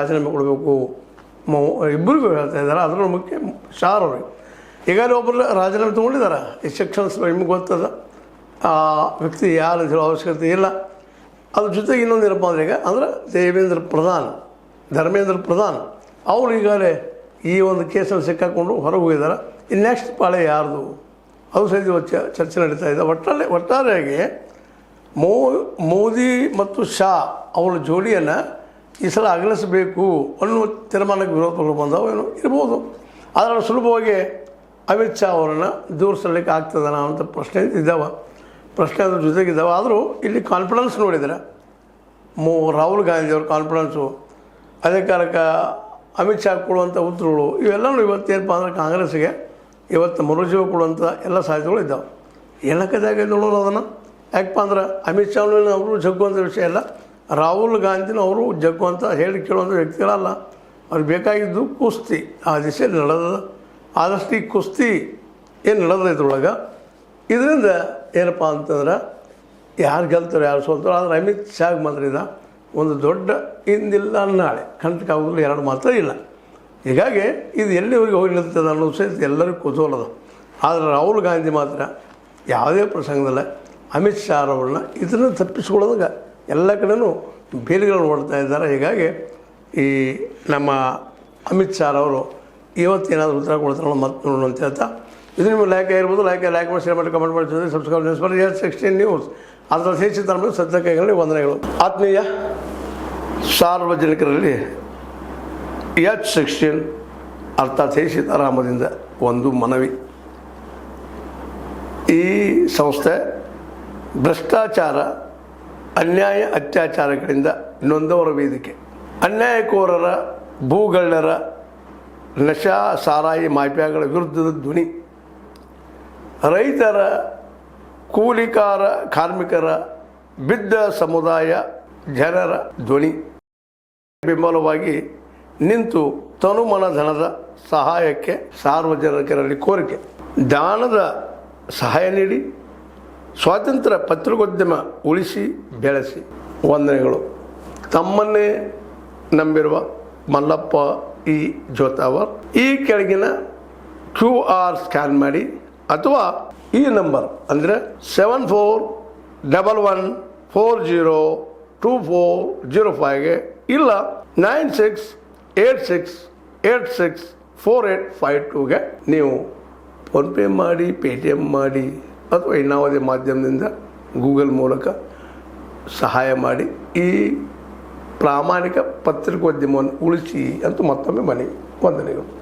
ರಾಜೀನಾಮೆ ಕೊಡಬೇಕು ಇಬ್ಬರಿಗೂ ಹೇಳ್ತಾ ಇದ್ದಾರೆ. ಅದರ ಮುಖ್ಯ ಶಾರ್ ಅವ್ರಿಗೆ ಈಗಾಗಲೇ ಒಬ್ಬರು ರಾಜೀನಾಮೆ ತೊಗೊಂಡಿದ್ದಾರೆ. ಈ ಸೆಕ್ಷನ್ಸ್ ನಿಮ್ಗೆ ಗೊತ್ತದ ಆ ವ್ಯಕ್ತಿ ಯಾರು ಹೇಳೋ ಅವಶ್ಯಕತೆ ಇಲ್ಲ. ಅದ್ರ ಜೊತೆಗೆ ಇನ್ನೊಂದು ಏನಪ್ಪ ಅಂದರೆ ಈಗ ಅಂದರೆ ಧರ್ಮೇಂದ್ರ ಪ್ರಧಾನ್ ಅವರು ಈಗಾಗಲೇ ಈ ಒಂದು ಕೇಸಲ್ಲಿ ಸಿಕ್ಕಾಕೊಂಡು ಹೊರಗೆ ಹೋಗಿದ್ದಾರೆ. ಇನ್ನು ನೆಕ್ಸ್ಟ್ ಪಾಳೆ ಯಾರ್ದು ಅದು ಸಹಿತ ಚರ್ಚೆ ನಡೀತಾ ಇದೆ. ಒಟ್ಟಾರೆಯಾಗಿ ಮೋದಿ ಮತ್ತು ಶಾ ಅವರ ಜೋಡಿಯನ್ನು ಈ ಸಲ ಅಗಲಿಸಬೇಕು ಅನ್ನುವ ತೀರ್ಮಾನಕ್ಕೆ ವಿರೋಧಗಳು ಬಂದವು ಏನೋ ಇರ್ಬೋದು. ಆದರೆ ಸುಲಭವಾಗಿ ಅಮಿತ್ ಶಾ ಅವರನ್ನು ದೂರ ಸಲ್ಲಕ್ಕೆ ಆಗ್ತದನ ಅಂತ ಪ್ರಶ್ನೆ ಅದ್ರ ಜೊತೆಗಿದ್ದಾವೆ. ಆದರೂ ಇಲ್ಲಿ ಕಾನ್ಫಿಡೆನ್ಸ್ ನೋಡಿದರೆ ರಾಹುಲ್ ಗಾಂಧಿಯವ್ರ ಕಾನ್ಫಿಡೆನ್ಸು, ಅದೇ ಕಾಲಕ್ಕೆ ಅಮಿತ್ ಶಾ ಕೊಡುವಂಥ ಉತ್ತರಗಳು ಇವೆಲ್ಲವೂ ಇವತ್ತೇನಪ್ಪ ಅಂದರೆ ಕಾಂಗ್ರೆಸ್ಸಿಗೆ ಇವತ್ತು ಮರುಜೀವ ಕೊಡುವಂಥ ಎಲ್ಲ ಸಾಧ್ಯತೆಗಳು ಇದ್ದಾವೆ. ಏನಕ್ಕದಾಗೆ ನೋಡೋದು ಅದನ್ನು ಯಾಕಪ್ಪ ಅಂದ್ರೆ ಅಮಿತ್ ಶಾ ಅವರು ಜಗ್ಗುವಂಥ ವಿಷಯ ಇಲ್ಲ, ರಾಹುಲ್ ಗಾಂಧಿನೂ ಅವರು ಜಗ್ಗುವಂಥ ಹೇಳಿ ಕೇಳುವಂಥ ವ್ಯಕ್ತಿಗಳಲ್ಲ. ಅವ್ರಿಗೆ ಬೇಕಾಗಿದ್ದು ಕುಸ್ತಿ ಆ ದಿಶೆಯಲ್ಲಿ ನಡೆದ. ಆದಷ್ಟು ಈ ಕುಸ್ತಿ ಏನು ನಡೆದ ಇದ್ರೊಳಗೆ ಇದರಿಂದ ಏನಪ್ಪ ಅಂತಂದ್ರೆ ಯಾರು ಗೆಲ್ತಾರೆ ಯಾರು ಸೋಲ್ತಾರೆ. ಆದರೆ ಅಮಿತ್ ಶಾಗೆ ಮಾತ್ರ ಇದೆ ಒಂದು ದೊಡ್ಡ ಇಂದಿಲ್ಲ ನಾಳೆ ಕಂಟಕ ಆಗೋದಿಲ್ಲ, ಎರಡು ಮಾತ್ರ ಇಲ್ಲ. ಹೀಗಾಗಿ ಇದು ಎಲ್ಲಿವರೆಗೆ ಹೋಗಿ ನಿಲ್ತದೆ ಅನ್ನೋದು ಸಹಿತ ಎಲ್ಲರಿಗೂ ಕುತೂಹಲದ. ಆದರೆ ರಾಹುಲ್ ಗಾಂಧಿ ಮಾತ್ರ ಯಾವುದೇ ಪ್ರಸಂಗದಲ್ಲ ಅಮಿತ್ ಶಾ ಅವರನ್ನ ಇದನ್ನು ತಪ್ಪಿಸ್ಕೊಳ್ಳೋದಾಗ ಎಲ್ಲ ಕಡೆಯೂ ಬೇಲಿಗಳನ್ನು ಹೊಡ್ತಾ ಇದ್ದಾರೆ. ಹೀಗಾಗಿ ಈ ನಮ್ಮ ಅಮಿತ್ ಶಾ ಅವರು ಇವತ್ತೇನಾದರೂ ಉತ್ತರ ಕೊಡ್ತಾರೋ ಮತ್ತೆ ನೋಡೋಣ ಅಂತ ಹೇಳ್ತಾ ಇದು ನಿಮಗೆ ಲೈಕ್ ಆಗಿರ್ಬೋದು. ಲೈಕ್ ಮಾಡಿ, ಶೇರ್ ಮಾಡಿ, ಕಮೆಂಟ್ ಮಾಡಿ, ಸಬ್ಸ್ಕ್ರೈಬ್ ಮಾಡಿ. H16 ನ್ಯೂಸ್ ಅದರ ಶೇಷಿತ ಸತ್ಯಕೈಗಳಲ್ಲಿ ವಂದನೆಗಳು. ಆತ್ಮೀಯ ಸಾರ್ವಜನಿಕರಲ್ಲಿ H16 ಅರ್ಥಾತ್ ಸೀತಾರಾಮದಿಂದ ಒಂದು ಮನವಿ. ಈ ಸಂಸ್ಥೆ ಭ್ರಷ್ಟಾಚಾರ, ಅನ್ಯಾಯ, ಅತ್ಯಾಚಾರಗಳಿಂದ ನೊಂದವರ ವೇದಿಕೆ. ಅನ್ಯಾಯಕೋರರ, ಭೂಗಳ್ಳರ, ನಶಾ ಸಾರಾಯಿ ಮಾಫಿಯಾಗಳ ವಿರುದ್ಧದ ಧ್ವನಿ. ರೈತರ, ಕೂಲಿಕಾರ, ಕಾರ್ಮಿಕರ, ಬಿದ್ದ ಸಮುದಾಯ ಜನರ ಧ್ವನಿ. ಬೆಂಬಲವಾಗಿ ನಿಂತು ತನುಮನ ಧನದ ಸಹಾಯಕ್ಕೆ ಸಾರ್ವಜನಿಕರಲ್ಲಿ ಕೋರಿಕೆ. ದಾನದ ಸಹಾಯ ನೀಡಿ ಸ್ವಾತಂತ್ರ್ಯ ಪತ್ರಿಕೋದ್ಯಮ ಉಳಿಸಿ ಬೆಳೆಸಿ. ವಂದನೆಗಳು. ತಮ್ಮನ್ನೇ ನಂಬಿರುವ ಮಲ್ಲಪ್ಪ ಇ ಜೋತಾವರ್. ಈ ಕೆಳಗಿನ QR ಸ್ಕ್ಯಾನ್ ಮಾಡಿ ಅಥವಾ ಈ ನಂಬರ್ ಅಂದರೆ 7411402405ಗೆ ಇಲ್ಲ 9686864852ಗೆ ನೀವು ಫೋನ್ಪೇ ಮಾಡಿ, ಪೇಟಿಎಮ್ ಮಾಡಿ ಅಥವಾ ಇನ್ನಾವುದೇ ಮಾಧ್ಯಮದಿಂದ ಗೂಗಲ್ ಮೂಲಕ ಸಹಾಯ ಮಾಡಿ ಈ ಪ್ರಾಮಾಣಿಕ ಪತ್ರಿಕೋದ್ಯಮವನ್ನು ಉಳಿಸಿ ಅಂತ ಮತ್ತೊಮ್ಮೆ ಮನವಿ. ವಂದನೆಗಳು.